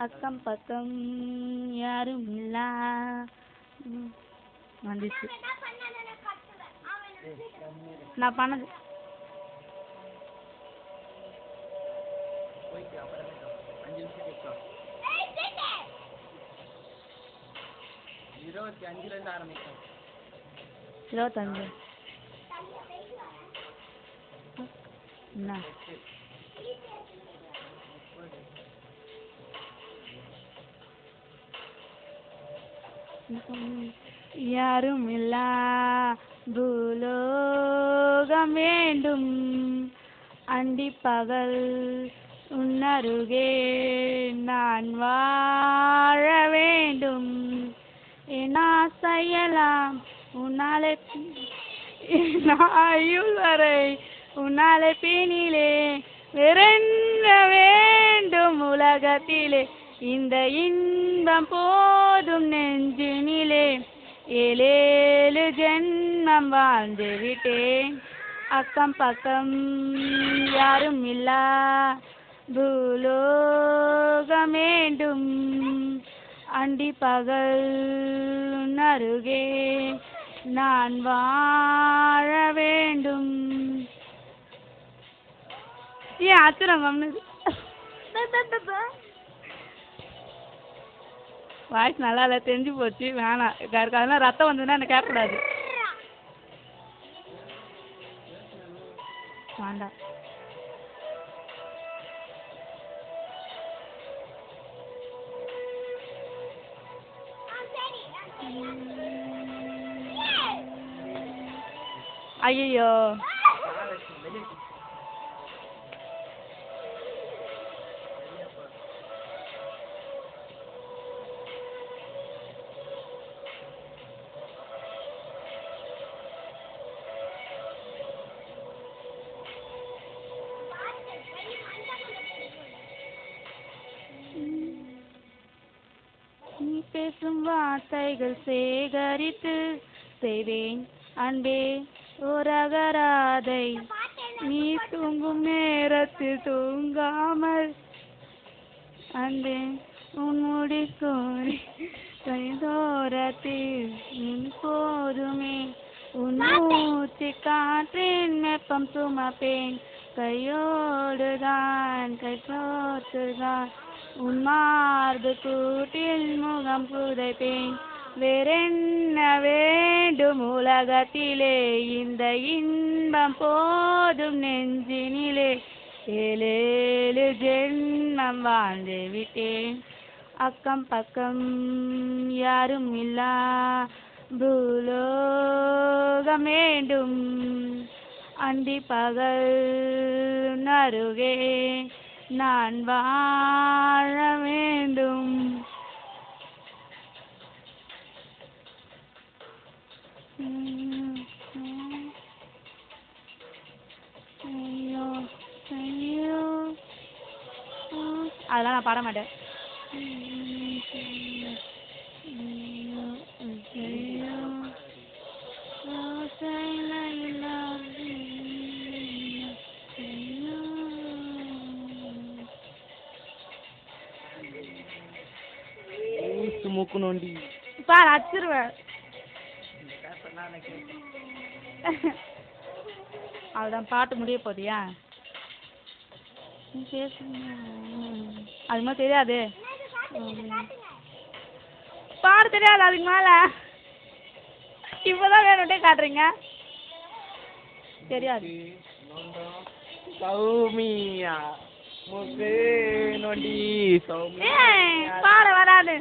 அக்கம் பக்கம் யாரும் இல்ல வந்துச்சு. நான் பண்ணது ஆரம்பிக்கும். 25 என்ன யாரும் இல்ல பூலோகம் வேண்டும் அண்டி பகல் உன்னருகே நான் வாழ வேண்டும் என் ஆசையெல்லாம் உன்னாலே ஆயுள் வரை உன்னாலே பிணிலே வேறென்ன வேண்டும் உலகத்திலே இந்த இன்பம் போதும் நெஞ்சினிலே 7 ஜென்மம் வாழ்ந்து விட்டேன் அக்கம் பக்கம் யாரும் இல்ல பூலோகம் வேண்டும் அண்டி பகல் அருகே நான் வாழ வேண்டும். ஏன் ஆச்சுரம் வாய்ஸ் நல்லா இல்லை, தெரிஞ்சு போச்சு, வேணாம். அதெல்லாம் ரத்தம் வந்ததுன்னா எனக்கு கேட்கக்கூடாது, வேண்டாம். ஐயோ நீ பேசும் வார்த்தைகள் சேகரித்து செய்வேன் அன்பே ஓரகராதை நீ தூங்கும் நேரத்தில் தூங்காமல் அன்பே உன் முடி கோரி கைதோரத்தில் உன் போதுமே உன் மூச்சு காற்றின் வெப்பம் சுமப்பேன் கையோடுதான் கை கோத்துதான் உன் மார்பு கூட்டில் முகம் புதைப்பேன் வேறென்ன வேண்டும் உலகத்திலே இந்த இன்பம் போதும் நெஞ்சினிலே 7 ஜென்மம் வாழ்ந்து விட்டேன் அக்கம் பக்கம் யாரும் இல்ல பூலோகம் வேண்டும் அண்டி பகல் அருகே நான் வாழ வேண்டும். ஐயோ ஐயோ அதெல்லாம் நான் பாட மாட்டேன். மூக்கு நோண்டி பாரு அடிச்சிருவேன். அதுதான் பாட்டு முடிய போதியா அது மாதிரி தெரியாது, பாட தெரியாது. அதுக்கு மேல இப்பதான் வேணுட்டே காட்டுறீங்க, தெரியாது. சௌமியா மூக்கு நோண்டி பாட வராது.